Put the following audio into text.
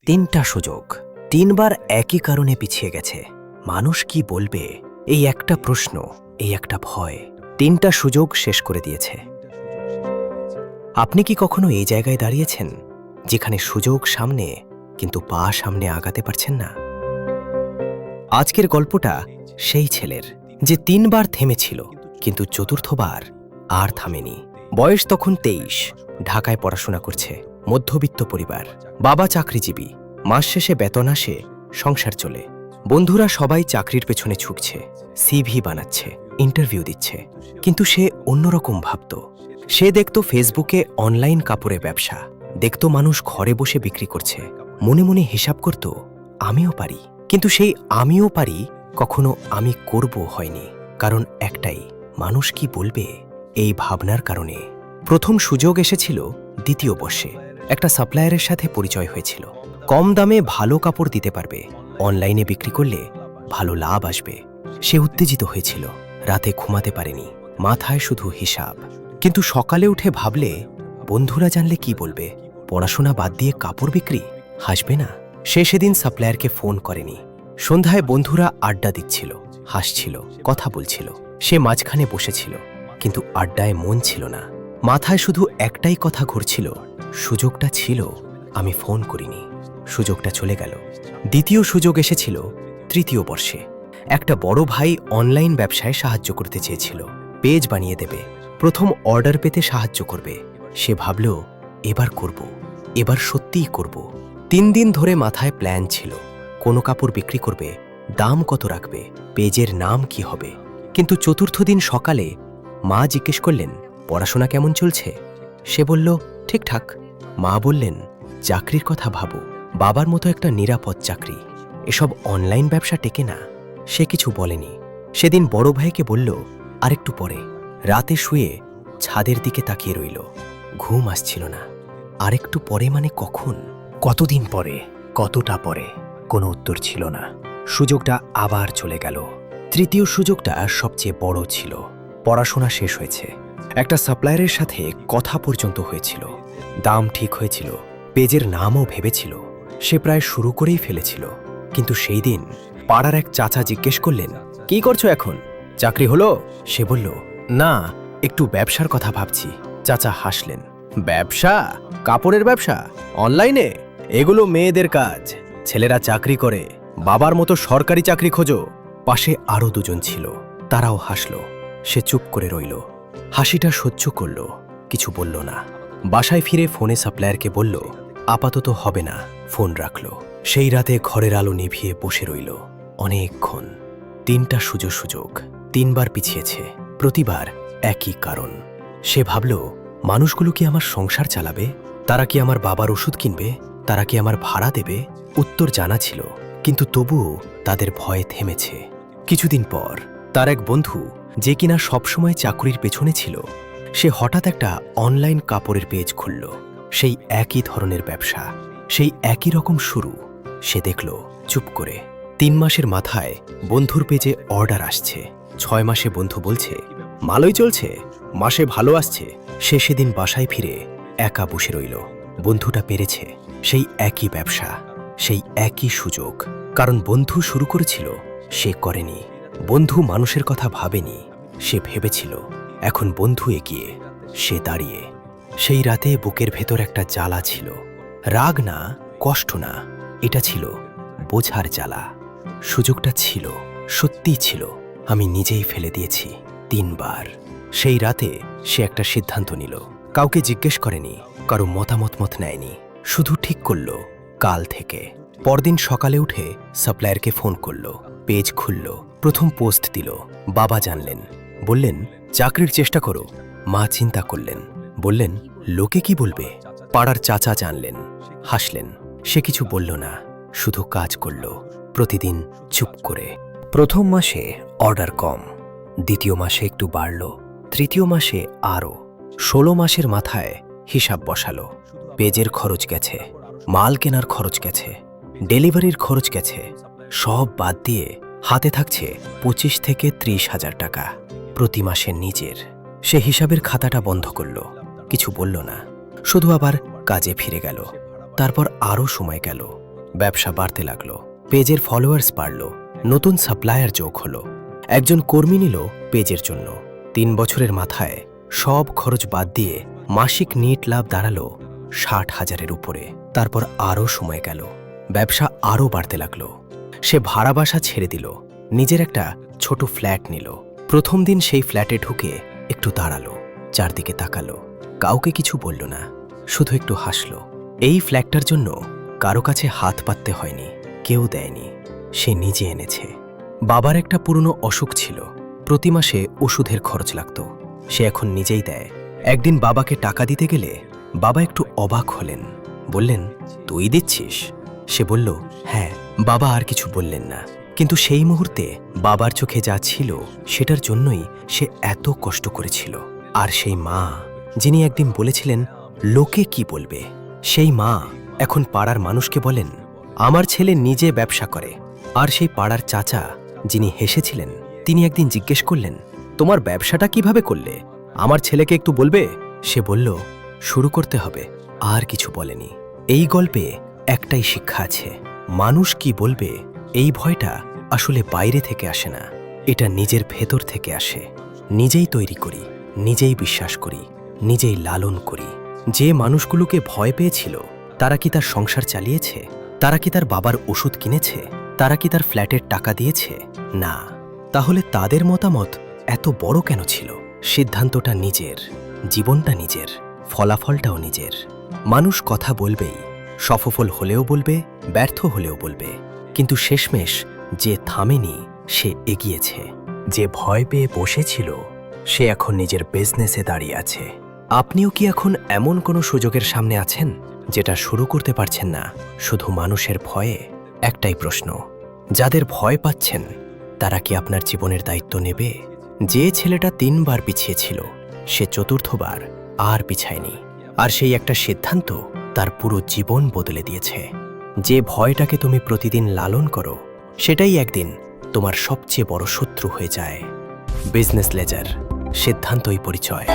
তিনটা সুযোগ, তিনবার একই কারণে পিছিয়ে গেছে। মানুষ কি বলবে, এই একটা প্রশ্ন, এই একটা ভয়, তিনটা সুযোগ শেষ করে দিয়েছে। আপনি কি কখনো এই জায়গায় দাঁড়িয়েছেন যেখানে সুযোগ সামনে কিন্তু পা সামনে আগাতে পারছেন না? আজকের গল্পটা সেই ছেলের, যে তিনবার থেমেছিল কিন্তু চতুর্থবার আর থামেনি। বয়স তখন 23, ঢাকায় পড়াশোনা করছে, মধ্যবিত্ত পরিবার, বাবা চাকরিজীবী, মাস শেষে বেতন আসে, সংসার চলে। বন্ধুরা সবাই চাকরির পেছনে ছুটছে, সিভি বানাচ্ছে, ইন্টারভিউ দিচ্ছে, কিন্তু সে অন্যরকম ভাবত। সে দেখত ফেসবুকে অনলাইন কাপড়ের ব্যবসা, দেখত মানুষ ঘরে বসে বিক্রি করছে, মনে মনে হিসাব করত আমিও পারি। কিন্তু সেই আমিও পারি কখনো আমি করব হয়নি, কারণ একটাই, মানুষ কি বলবে, এই ভাবনার কারণে। প্রথম সুযোগ এসেছিল দ্বিতীয় বর্ষে। একটা সাপ্লায়ারের সাথে পরিচয় হয়েছিল, কম দামে ভালো কাপড় দিতে পারবে, অনলাইনে বিক্রি করলে ভালো লাভ আসবে। সে উত্তেজিত হয়েছিল, রাতে ঘুমাতে পারেনি, মাথায় শুধু হিসাব। কিন্তু সকালে উঠে ভাবলে, বন্ধুরা জানলে কি বলবে, পড়াশোনা বাদ দিয়ে কাপড় বিক্রি, হাসবে না? সে সেদিন সাপ্লায়ারকে ফোন করেনি। সন্ধ্যায় বন্ধুরা আড্ডা দিচ্ছিল, হাসছিল, কথা বলছিল। সে মাঝখানে বসেছিল, কিন্তু আড্ডায় মন ছিল না। মাথায় শুধু একটাই কথা ঘুরছিল, সুযোগটা ছিল, আমি ফোন করিনি, সুযোগটা চলে গেল। দ্বিতীয় সুযোগ এসেছিল তৃতীয় বর্ষে। একটা বড় ভাই অনলাইন ব্যবসায় সাহায্য করতে চেয়েছিল, পেজ বানিয়ে দেবে, প্রথম অর্ডার পেতে সাহায্য করবে। সে ভাবল, এবার করব, এবার সত্যিই করব। 3 দিন ধরে মাথায় প্ল্যান ছিল, কোনো কাপড় বিক্রি করবে, দাম কত রাখবে, পেজের নাম কি হবে। কিন্তু চতুর্থ দিন সকালে মা জিজ্ঞেস করলেন, পড়াশোনা কেমন চলছে? সে বলল, ঠিকঠাক। মা বললেন, চাকরির কথা ভাবো, বাবার মতো একটা নিরাপদ চাকরি, এসব অনলাইন ব্যবসা টেকে না। সে কিছু বলেনি। সেদিন বড় ভাইকে বলল, আরেকটু পরে। রাতে শুয়ে ছাদের দিকে তাকিয়ে রইল, ঘুম আসছিল না। আরেকটু পরে মানে কখন, কতদিন পরে, কতটা পরে? কোনো উত্তর ছিল না। সুযোগটা আবার চলে গেল। তৃতীয় সুযোগটা সবচেয়ে বড় ছিল। পড়াশোনা শেষ হয়েছে, একটা সাপ্লায়ারের সাথে কথা পর্যন্ত হয়েছিল, দাম ঠিক হয়েছিল, পেজের নামও ভেবেছিল, সে প্রায় শুরু করেই ফেলেছিল। কিন্তু সেই দিন পাড়ার এক চাচা জিজ্ঞেস করলেন, কি করছো এখন, চাকরি হলো? সে বলল, না, একটু ব্যবসার কথা ভাবছি। চাচা হাসলেন, ব্যবসা? কাপড়ের ব্যবসা অনলাইনে? এগুলো মেয়েদের কাজ, ছেলেরা চাকরি করে, বাবার মতো সরকারি চাকরি খোঁজো। পাশে আরো দুজন ছিল, তারাও হাসল। সে চুপ করে রইল, হাসিটা সহ্য করল, কিছু বলল না। বাসায় ফিরে ফোনে সাপ্লায়ারকে বলল, আপাতত হবে না, ফোন রাখল। সেই রাতে ঘরের আলো নিভিয়ে বসে রইল অনেকক্ষণ। 3টা সুযোগ, 3বার পিছিয়েছে, প্রতিবার একই কারণ। সে ভাবল, মানুষগুলো কি আমার সংসার চালাবে? তারা কি আমার বাবার ওষুধ কিনবে? তারা কি আমার ভাড়া দেবে? উত্তর জানা ছিল, কিন্তু তবুও তাদের ভয়ে থেমেছে। কিছুদিন পর তার এক বন্ধু, যে কিনা সবসময় চাকরির পেছনে ছিল, সে হঠাৎ একটা অনলাইন কাপড়ের পেজ খুলল। সেই একই ধরনের ব্যবসা, সেই একই রকম শুরু। সে দেখল চুপ করে, 3 মাসের মাথায় বন্ধুর পেজে অর্ডার আসছে। 6 মাসে বন্ধু বলছে, ভালোই চলছে, মাসে ভালো আসছে। সে সেদিন বাসায় ফিরে একা বসে রইল। বন্ধুটা পেরেছে, সেই একই ব্যবসা, সেই একই সুযোগ। কারণ বন্ধু শুরু করেছিল, সে করেনি। বন্ধু মানুষের কথা ভাবেনি, সে ভেবেছিল। এখন বন্ধু এগিয়ে, সে দাঁড়িয়ে। সেই রাতে বুকের ভেতর একটা জ্বালা ছিল, রাগ না, কষ্ট না, এটা ছিল বোঝার জ্বালা। সুযোগটা ছিল, সত্যিই ছিল, আমি নিজেই ফেলে দিয়েছি 3বার। সেই রাতে সে একটা সিদ্ধান্ত নিল, কাউকে জিজ্ঞেস করেনি, কারো মতামত নেয়নি, শুধু ঠিক করল, কাল থেকে। পরদিন সকালে উঠে সাপ্লায়ারকে ফোন করল, পেজ খুলল, প্রথম পোস্ট দিল। বাবা জানলেন, বললেন, চাকরির চেষ্টা করো। মা চিন্তা করলেন, বললেন, লোকে কি বলবে? পাড়ার চাচা জানলেন, হাসলেন। সে কিছু বলল না, শুধু কাজ করল, প্রতিদিন চুপ করে। প্রথম মাসে অর্ডার কম, দ্বিতীয় মাসে একটু বাড়ল, তৃতীয় মাসে আরও। 16 মাসের মাথায় হিসাব বসালো। পেজের খরচ গেছে, মাল কেনার খরচ গেছে, ডেলিভারির খরচ গেছে, সব বাদ দিয়ে হাতে থাকছে 25 থেকে 30 হাজার টাকা প্রতি মাসে নিজের। সে হিসাবের খাতাটা বন্ধ করল, কিছু বলল না, শুধু আবার কাজে ফিরে গেল। তারপর আরও সময় গেল, ব্যবসা বাড়তে লাগলো, পেজের ফলোয়ার্স বাড়ল, নতুন সাপ্লায়ার যোগ হলো, একজন কর্মী নিল পেজের জন্য। 3 বছরের মাথায় সব খরচ বাদ দিয়ে মাসিক নেট লাভ দাঁড়ালো 60,000-এর উপরে। তারপর আরও সময় গেল, ব্যবসা আরও বাড়তে লাগলো। সে ভাড়া বাসা ছেড়ে দিল, নিজের একটা ছোট ফ্ল্যাট নিল। প্রথম দিন সেই ফ্ল্যাটে ঢুকে একটু দাঁড়ালো, চারদিকে তাকালো, কাউকে কিছু বলল না, শুধু একটু হাসলো। এই ফ্ল্যাটটার জন্য কারো কাছে হাত পাততে হয়নি, কেউ দেয়নি, সে নিজে এনেছে। বাবার একটা পুরনো অসুখ ছিল, প্রতি মাসে ওষুধের খরচ লাগতো, সে এখন নিজেই দেয়। একদিন বাবাকে টাকা দিতে গেলে বাবা একটু অবাক হলেন, বললেন, তুই দিচ্ছিস? সে বলল, হ্যাঁ। বাবা আর কিছু বললেন না, কিন্তু সেই মুহূর্তে বাবার চোখে যা ছিল সেটার জন্যই সে এত কষ্ট করেছিল। আর সেই মা, যিনি একদিন বলেছিলেন লোকে কি বলবে, সেই মা এখন পাড়ার মানুষকে বলেন, আমার ছেলে নিজে ব্যবসা করে। আর সেই পাড়ার চাচা, যিনি হেসেছিলেন, তিনি একদিন জিজ্ঞেস করলেন, তোমার ব্যবসাটা কিভাবে করলে? আমার ছেলেকে একটু বলবে? সে বলল, শুরু করতে হবে। আর কিছু বলেনি। এই গল্পে একটাই শিক্ষা আছে, মানুষ কি বলবে এই ভয়টা আসলে বাইরে থেকে আসে না, এটা নিজের ভেতর থেকে আসে। নিজেই তৈরি করি, নিজেই বিশ্বাস করি, নিজেই লালন করি। যে মানুষগুলোকে ভয় পেয়েছিল, তারা কি তার সংসার চালিয়েছে? তারা কি তার বাবার ওষুধ কিনেছে? তারা কি তার ফ্ল্যাটের টাকা দিয়েছে? না। তাহলে তাদের মতামত এত বড় কেন ছিল? সিদ্ধান্তটা নিজের, জীবনটা নিজের, ফলাফলটাও নিজের। মানুষ কথা বলবেই, সফল হলেও বলবে, ব্যর্থ হলেও বলবে, কিন্তু শেষমেশ যে থামেনি সে এগিয়েছে। যে ভয় পেয়ে বসেছিল সে এখন নিজের বিজনেসে দাঁড়িয়ে আছে। আপনিও কি এখন এমন কোনো সুযোগের সামনে আছেন যেটা শুরু করতে পারছেন না, শুধু মানুষের ভয়ে? একটাই প্রশ্ন, যাদের ভয় পাচ্ছেন তারা কি আপনার জীবনের দায়িত্ব নেবে? যে ছেলেটা 3 বার পিছিয়েছিল, সে 4র্থবার আর পিছায়নি। আর সেই একটা সিদ্ধান্ত তার পুরো জীবন বদলে দিয়েছে। যে ভয়টাকে তুমি প্রতিদিন লালন করো, সেটাই একদিন তোমার সবচেয়ে বড় শত্রু হয়ে যায়। বিজনেস লেজার, সিদ্ধান্তই পরিচয়।